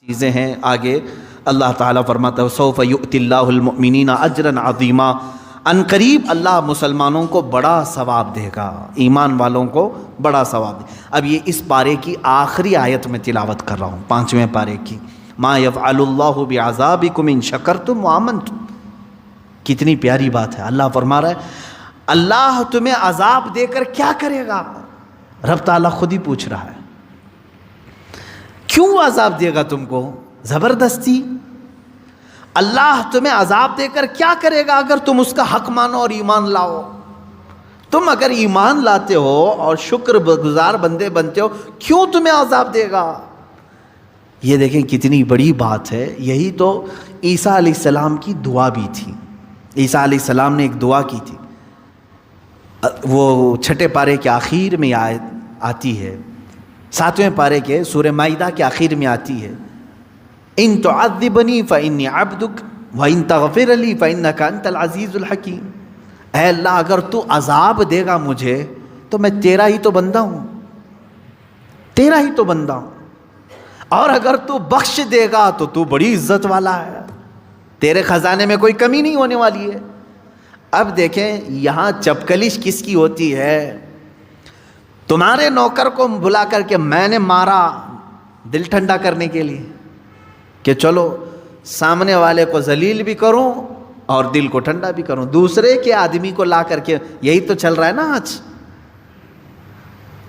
چیزیں ہیں آگے اللہ تعالیٰ فرماتا ہے سوف یؤتی اللہ المؤمنین اجرا عظیما، ان قریب اللہ مسلمانوں کو بڑا ثواب دے گا، ایمان والوں کو بڑا ثواب دے۔ اب یہ اس پارے کی آخری آیت میں تلاوت کر رہا ہوں، 5ویں پارے کی، ما یفعل اللہ بعذابکم ان شکرتم وآمنتم۔ کتنی پیاری بات ہے، اللہ فرما رہا ہے اللہ تمہیں عذاب دے کر کیا کرے گا؟ رب تعالیٰ خود ہی پوچھ رہا ہے کیوں عذاب دے گا تم کو؟ زبردستی اللہ تمہیں عذاب دے کر کیا کرے گا اگر تم اس کا حق مانو اور ایمان لاؤ؟ تم اگر ایمان لاتے ہو اور شکر گزار بندے بنتے ہو، کیوں تمہیں عذاب دے گا؟ یہ دیکھیں کتنی بڑی بات ہے۔ یہی تو عیسیٰ علیہ السلام کی دعا بھی تھی۔ عیسیٰ علیہ السلام نے ایک دعا کی تھی، وہ 6 پارے کے آخر میں آتی ہے، 7ویں پارے کے سورہ مائدہ کے آخر میں آتی ہے، ان تعذبنی فانی عبدک وان تغفر لی فانک انت العزیز الحکیم۔ اے اللہ اگر تو عذاب دے گا مجھے تو میں تیرا ہی تو بندہ ہوں، تیرا ہی تو بندہ ہوں، اور اگر تو بخش دے گا تو تو بڑی عزت والا ہے، تیرے خزانے میں کوئی کمی نہیں ہونے والی ہے۔ اب دیکھیں یہاں چپکلش کس کی ہوتی ہے؟ تمہارے نوکر کو بلا کر کے میں نے مارا دل ٹھنڈا کرنے کے لیے کہ چلو سامنے والے کو ذلیل بھی کروں اور دل کو ٹھنڈا بھی کروں، دوسرے کے آدمی کو لا کر کے، یہی تو چل رہا ہے نا آج۔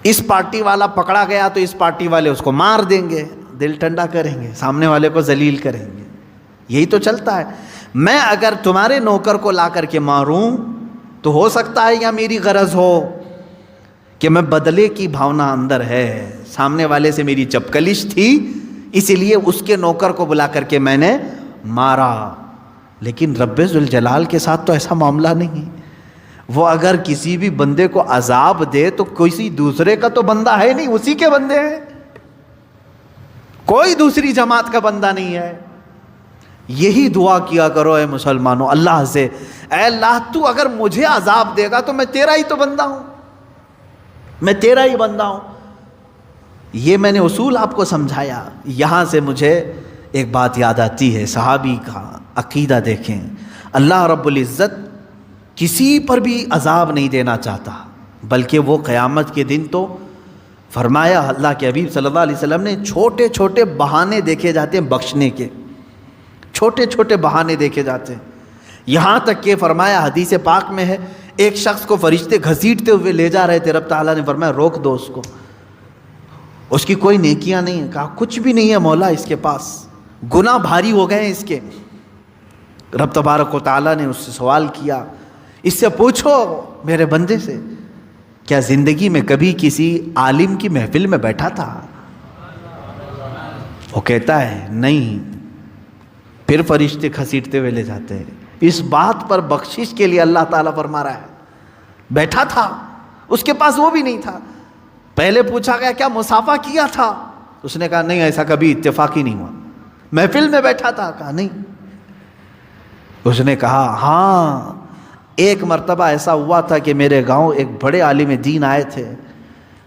اس پارٹی والا پکڑا گیا تو اس پارٹی والے اس کو مار دیں گے، دل ٹھنڈا کریں گے، سامنے والے کو ذلیل کریں گے، یہی تو چلتا ہے۔ میں اگر تمہارے نوکر کو لا کر کے ماروں تو ہو سکتا ہے یا میری غرض ہو کہ میں بدلے کی بھاونا اندر ہے، سامنے والے سے میری چپکلش تھی اسی لیے اس کے نوکر کو بلا کر کے میں نے مارا۔ لیکن رب ذوالجلال کے ساتھ تو ایسا معاملہ نہیں، وہ اگر کسی بھی بندے کو عذاب دے تو کسی دوسرے کا تو بندہ ہے نہیں، اسی کے بندے ہیں، کوئی دوسری جماعت کا بندہ نہیں ہے۔ یہی دعا کیا کرو اے مسلمانوں اللہ سے، اے اللہ تو اگر مجھے عذاب دے گا تو میں تیرا ہی تو بندہ ہوں، میں تیرا ہی بندہ ہوں۔ یہ میں نے اصول آپ کو سمجھایا۔ یہاں سے مجھے ایک بات یاد آتی ہے، صحابی کا عقیدہ دیکھیں، اللہ رب العزت کسی پر بھی عذاب نہیں دینا چاہتا، بلکہ وہ قیامت کے دن تو فرمایا اللہ کے حبیب صلی اللہ علیہ وسلم نے چھوٹے چھوٹے بہانے دیکھے جاتے ہیں بخشنے کے، چھوٹے چھوٹے بہانے دیکھے جاتے ہیں، یہاں تک کہ فرمایا حدیث پاک میں ہے ایک شخص کو فرشتے گھسیٹتے ہوئے لے جا رہے تھے، رب تعالیٰ نے فرمایا روک دو اس کو، اس کی کوئی نیکیاں نہیں ہیں، کہا کچھ بھی نہیں ہے مولا اس کے پاس، گناہ بھاری ہو گئے ہیں اس کے۔ رب تبارک و تعالیٰ نے اس سے سوال کیا، اس سے پوچھو میرے بندے سے کیا زندگی میں کبھی کسی عالم کی محفل میں بیٹھا تھا؟ وہ کہتا ہے نہیں، پھر فرشتے گھسیٹتے ہوئے لے جاتے ہیں۔ اس بات پر بخشش کے لیے اللہ تعالیٰ فرما رہا ہے بیٹھا تھا، اس کے پاس وہ بھی نہیں تھا۔ پہلے پوچھا گیا کیا مصافحہ کیا تھا؟ اس نے کہا نہیں ایسا کبھی اتفاق ہی نہیں ہوا۔ محفل میں بیٹھا تھا؟ کہا نہیں۔ اس نے کہا ہاں ایک مرتبہ ایسا ہوا تھا کہ میرے گاؤں ایک بڑے عالم دین آئے تھے،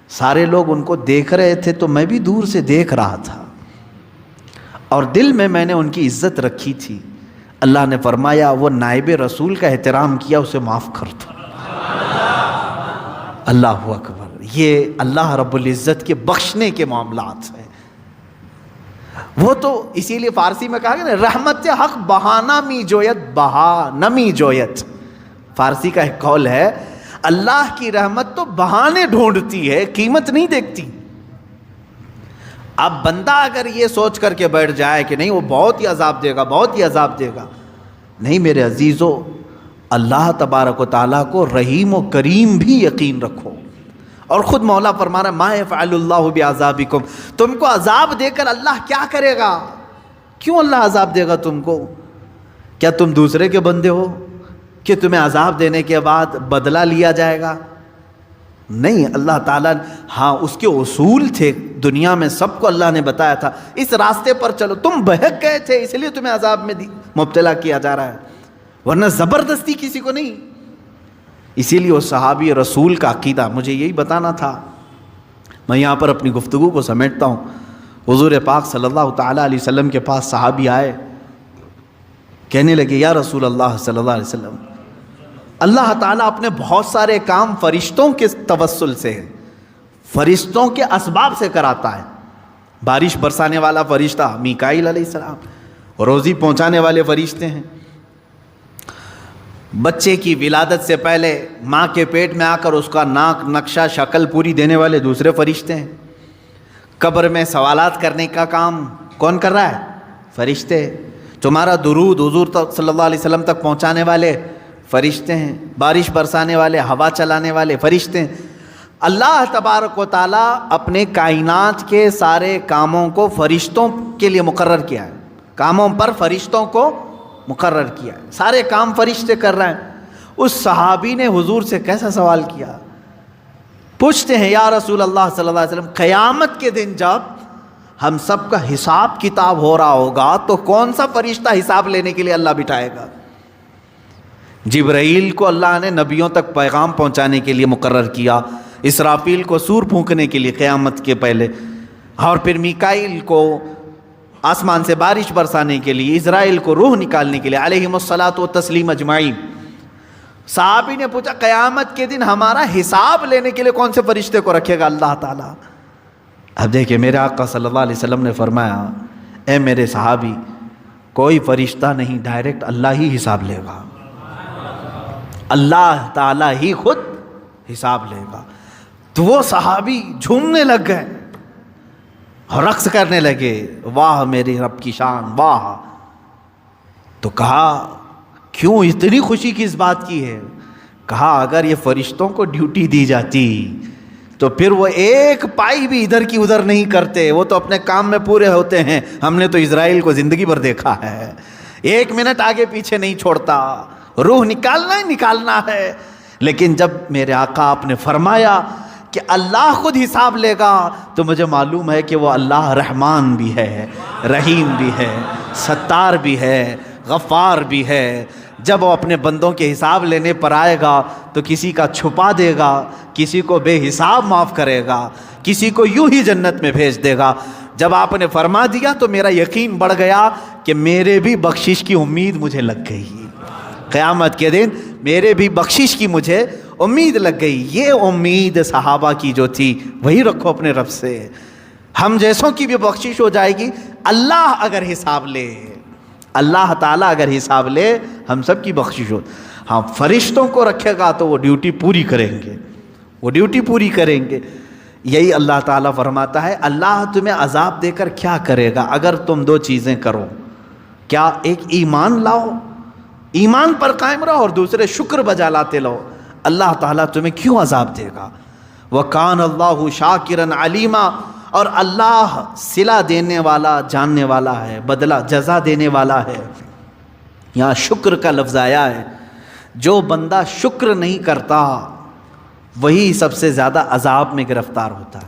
سارے لوگ ان کو دیکھ رہے تھے تو میں بھی دور سے دیکھ رہا تھا اور دل میں نے ان کی عزت رکھی تھی۔ اللہ نے فرمایا وہ نائب رسول کا احترام کیا، اسے معاف کر دو۔ اللہ اکبر، یہ اللہ رب العزت کے بخشنے کے معاملات ہیں۔ وہ تو اسی لیے فارسی میں کہا گیا نا رحمت حق بہانہ می جویت بہا نمی جویت، فارسی کا ایک قول ہے اللہ کی رحمت تو بہانے ڈھونڈتی ہے، قیمت نہیں دیکھتی۔ اب بندہ اگر یہ سوچ کر کے بیٹھ جائے کہ نہیں وہ بہت ہی عذاب دے گا، بہت ہی عذاب دے گا، نہیں میرے عزیزو، اللہ تبارک و تعالیٰ کو رحیم و کریم بھی یقین رکھو۔ اور خود مولا فرما رہا ہے ما یفعل اللہ بعذابکم، تم کو عذاب دے کر اللہ کیا کرے گا؟ کیوں اللہ عذاب دے گا تم کو؟ کیا تم دوسرے کے بندے ہو کہ تمہیں عذاب دینے کے بعد بدلہ لیا جائے گا؟ نہیں، اللہ تعالیٰ ہاں اس کے اصول تھے دنیا میں، سب کو اللہ نے بتایا تھا اس راستے پر چلو، تم بہک گئے تھے اس لیے تمہیں عذاب میں مبتلا کیا جا رہا ہے، ورنہ زبردستی کسی کو نہیں۔ اسی لیے وہ صحابی رسول کا عقیدہ مجھے یہی بتانا تھا۔ میں یہاں پر اپنی گفتگو کو سمیٹتا ہوں۔ حضور پاک صلی اللہ تعالیٰ علیہ وسلم کے پاس صحابی آئے، کہنے لگے یا رسول اللہ صلی اللہ علیہ وسلم، اللہ تعالیٰ اپنے بہت سارے کام فرشتوں کے توسل سے، فرشتوں کے اسباب سے کراتا ہے۔ بارش برسانے والا فرشتہ میکائیل علیہ السلام، روزی پہنچانے والے فرشتے ہیں، بچے کی ولادت سے پہلے ماں کے پیٹ میں آ کر اس کا ناک نقشہ شکل پوری دینے والے دوسرے فرشتے ہیں، قبر میں سوالات کرنے کا کام کون کر رہا ہے؟ فرشتے۔ تمہارا درود حضور صلی اللہ علیہ وسلم تک پہنچانے والے فرشتے ہیں، بارش برسانے والے، ہوا چلانے والے فرشتے ہیں۔ اللہ تبارک و تعالیٰ اپنے کائنات کے سارے کاموں کو فرشتوں کے لیے مقرر کیا ہے، کاموں پر فرشتوں کو مقرر کیا ہے، سارے کام فرشتے کر رہے ہیں۔ اس صحابی نے حضور سے کیسا سوال کیا؟ پوچھتے ہیں یا رسول اللہ صلی اللہ علیہ وسلم، قیامت کے دن جب ہم سب کا حساب کتاب ہو رہا ہوگا تو کون سا فرشتہ حساب لینے کے لیے اللہ بٹھائے گا؟ جبرائیل کو اللہ نے نبیوں تک پیغام پہنچانے کے لیے مقرر کیا، اسرافیل کو سور پھونکنے کے لیے قیامت کے پہلے، اور پھر میکائیل کو آسمان سے بارش برسانے کے لیے، اسرائیل کو روح نکالنے کے لیے، علیہم الصلاۃ والتسلیم اجمعین۔ صحابی نے پوچھا قیامت کے دن ہمارا حساب لینے کے لیے کون سے فرشتے کو رکھے گا اللہ تعالیٰ؟ اب دیکھیں میرے آقا صلی اللہ علیہ وسلم نے فرمایا اے میرے صحابی، کوئی فرشتہ نہیں، ڈائریکٹ اللہ ہی حساب لے گا، اللہ تعالیٰ ہی خود حساب لے گا۔ تو وہ صحابی جھومنے لگ گئے، رقص کرنے لگے، واہ میرے رب کی شان، واہ۔ تو کہا کیوں اتنی خوشی کی اس بات کی ہے؟ کہا اگر یہ فرشتوں کو ڈیوٹی دی جاتی تو پھر وہ ایک پائی بھی ادھر کی ادھر نہیں کرتے، وہ تو اپنے کام میں پورے ہوتے ہیں۔ ہم نے تو اسرائیل کو زندگی بھر دیکھا ہے، ایک منٹ آگے پیچھے نہیں چھوڑتا، روح نکالنا ہی نکالنا ہے۔ لیکن جب میرے آقا آپ نے فرمایا کہ اللہ خود حساب لے گا تو مجھے معلوم ہے کہ وہ اللہ رحمان بھی ہے، رحیم بھی ہے، ستار بھی ہے، غفار بھی ہے۔ جب وہ اپنے بندوں کے حساب لینے پر آئے گا تو کسی کا چھپا دے گا، کسی کو بے حساب معاف کرے گا، کسی کو یوں ہی جنت میں بھیج دے گا۔ جب آپ نے فرما دیا تو میرا یقین بڑھ گیا کہ میرے بھی بخشش کی امید مجھے لگ گئی، قیامت کے دن میرے بھی بخشش کی مجھے امید لگ گئی۔ یہ امید صحابہ کی جو تھی وہی رکھو اپنے رب سے، ہم جیسوں کی بھی بخشش ہو جائے گی۔ اللہ اگر حساب لے، اللہ تعالیٰ اگر حساب لے، ہم سب کی بخشش ہو۔ ہاں فرشتوں کو رکھے گا تو وہ ڈیوٹی پوری کریں گے، وہ ڈیوٹی پوری کریں گے۔ یہی اللہ تعالیٰ فرماتا ہے اللہ تمہیں عذاب دے کر کیا کرے گا اگر تم دو چیزیں کرو، کیا ایک ایمان لاؤ، ایمان پر قائم رہو، اور دوسرے شکر بجا لاتے لو، اللہ تعالیٰ تمہیں کیوں عذاب دے گا؟ وَكَانَ اللَّهُ شَاكِرًا عَلِيمًا، اور اللہ صلہ دینے والا، جاننے والا ہے، بدلہ جزا دینے والا ہے۔ یہاں شکر کا لفظ آیا ہے، جو بندہ شکر نہیں کرتا وہی سب سے زیادہ عذاب میں گرفتار ہوتا ہے۔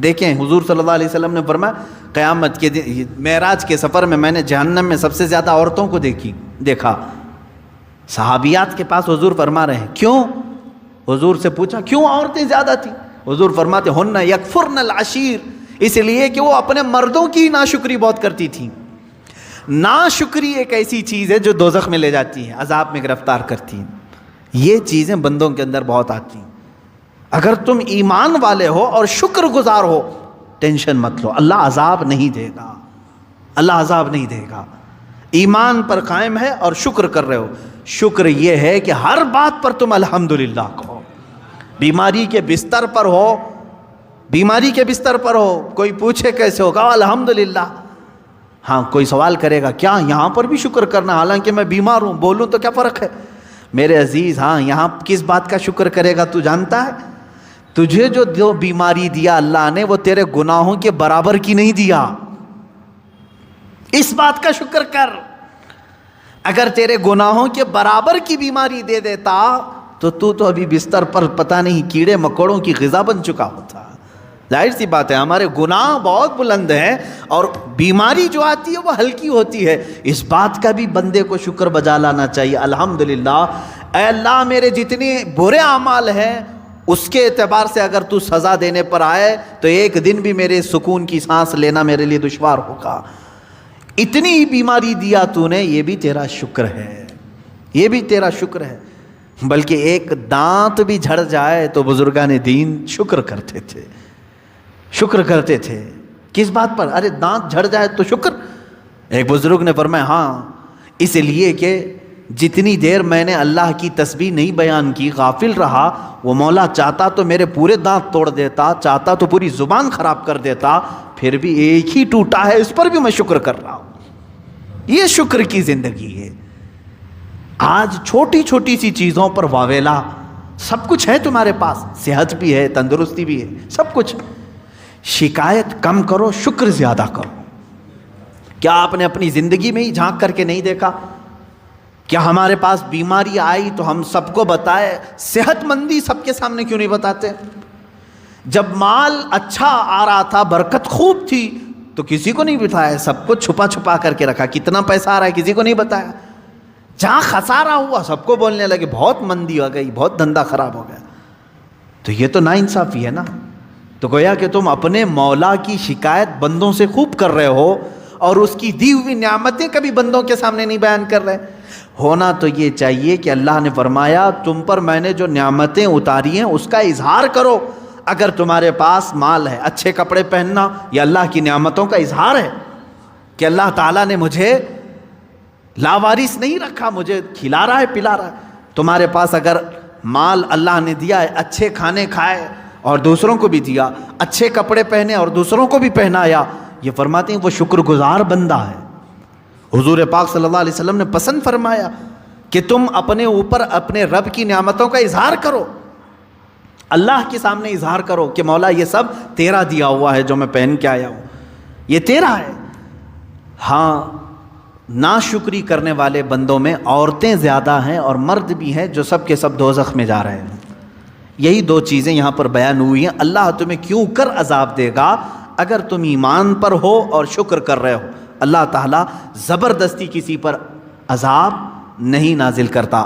دیکھیں حضور صلی اللہ علیہ وسلم نے فرمایا قیامت کے دن معراج کے سفر میں نے جہنم میں سب سے زیادہ عورتوں کو دیکھا۔ صحابیات کے پاس حضور فرما رہے ہیں کیوں؟ حضور سے پوچھا کیوں عورتیں زیادہ تھیں؟ حضور فرماتے ہن یکفرن العشیر، اس لیے کہ وہ اپنے مردوں کی ناشکری بہت کرتی تھیں۔ ناشکری ایک ایسی چیز ہے جو دوزخ میں لے جاتی ہے، عذاب میں گرفتار کرتی ہے۔ یہ چیزیں بندوں کے اندر بہت آتی ہیں۔ اگر تم ایمان والے ہو اور شکر گزار ہو، ٹینشن مت لو، اللہ عذاب نہیں دے گا، اللہ عذاب نہیں دے گا۔ ایمان پر قائم ہے اور شکر کر رہے ہو۔ شکر یہ ہے کہ ہر بات پر تم الحمدللہ کہو۔ بیماری کے بستر پر ہو، بیماری کے بستر پر ہو، کوئی پوچھے کیسے ہوگا الحمدللہ۔ ہاں کوئی سوال کرے گا کیا یہاں پر بھی شکر کرنا، حالانکہ میں بیمار ہوں، بولوں تو کیا فرق ہے؟ میرے عزیز ہاں یہاں کس بات کا شکر کرے گا تو جانتا ہے؟ تجھے جو بیماری دیا اللہ نے وہ تیرے گناہوں کے برابر کی نہیں دیا، اس بات کا شکر کر۔ اگر تیرے گناہوں کے برابر کی بیماری دے دیتا تو ابھی بستر پر پتہ نہیں کیڑے مکوڑوں کی غذا بن چکا ہوتا۔ ظاہر سی بات ہے ہمارے گناہ بہت بلند ہیں اور بیماری جو آتی ہے وہ ہلکی ہوتی ہے۔ اس بات کا بھی بندے کو شکر بجا لانا چاہیے، الحمدللہ اے اللہ میرے جتنے برے اعمال ہیں اس کے اعتبار سے اگر تو سزا دینے پر آئے تو ایک دن بھی میرے سکون کی سانس لینا میرے لیے دشوار ہوگا. اتنی بیماری دیا تو نے، یہ بھی تیرا شکر ہے، یہ بھی تیرا شکر ہے. بلکہ ایک دانت بھی جھڑ جائے تو بزرگان دین شکر کرتے تھے، شکر کرتے تھے. کس بات پر؟ ارے دانت جھڑ جائے تو شکر. ایک بزرگ نے فرمایا ہاں اس لیے کہ جتنی دیر میں نے اللہ کی تسبیح نہیں بیان کی، غافل رہا، وہ مولا چاہتا تو میرے پورے دانت توڑ دیتا، چاہتا تو پوری زبان خراب کر دیتا، پھر بھی ایک ہی ٹوٹا ہے، اس پر بھی میں شکر کر رہا ہوں. یہ شکر کی زندگی ہے. آج چھوٹی چھوٹی سی چیزوں پر واویلا. سب کچھ ہے تمہارے پاس، صحت بھی ہے، تندرستی بھی ہے، سب کچھ. شکایت کم کرو، شکر زیادہ کرو. کیا آپ نے اپنی زندگی میں ہی جھانک کر کے نہیں دیکھا؟ کیا ہمارے پاس بیماری آئی تو ہم سب کو بتائے؟ صحت مندی سب کے سامنے کیوں نہیں بتاتے؟ جب مال اچھا آ رہا تھا، برکت خوب تھی، تو کسی کو نہیں بتایا، سب کو چھپا چھپا کر کے رکھا. کتنا پیسہ آ رہا ہے کسی کو نہیں بتایا. جہاں خسارہ ہوا سب کو بولنے لگے بہت مندی ہو گئی، بہت دھندا خراب ہو گیا. تو یہ تو ناانصافی ہے نا. تو گویا کہ تم اپنے مولا کی شکایت بندوں سے خوب کر رہے ہو اور اس کی دی ہوئی نعمتیں کبھی بندوں کے سامنے نہیں بیان کر رہے. ہونا تو یہ چاہیے کہ اللہ نے فرمایا تم پر میں نے جو نعمتیں اتاری ہیں اس کا اظہار کرو. اگر تمہارے پاس مال ہے، اچھے کپڑے پہننا یہ اللہ کی نعمتوں کا اظہار ہے کہ اللہ تعالیٰ نے مجھے لاوارث نہیں رکھا، مجھے کھلا رہا ہے، پلا رہا ہے. تمہارے پاس اگر مال اللہ نے دیا ہے، اچھے کھانے کھائے اور دوسروں کو بھی دیا، اچھے کپڑے پہنے اور دوسروں کو بھی پہنایا، یہ فرماتے ہیں وہ شکر گزار بندہ ہے. حضور پاک صلی اللہ علیہ وسلم نے پسند فرمایا کہ تم اپنے اوپر اپنے رب کی نعمتوں کا اظہار کرو، اللہ کے سامنے اظہار کرو کہ مولا یہ سب تیرا دیا ہوا ہے، جو میں پہن کے آیا ہوں یہ تیرا ہے. ہاں ناشکری کرنے والے بندوں میں عورتیں زیادہ ہیں اور مرد بھی ہیں جو سب کے سب دوزخ میں جا رہے ہیں. یہی دو چیزیں یہاں پر بیان ہوئی ہیں. اللہ تمہیں کیوں کر عذاب دے گا؟ اگر تم ایمان پر ہو اور شکر کر رہے ہو. اللہ تعالیٰ زبردستی کسی پر عذاب نہیں نازل کرتا.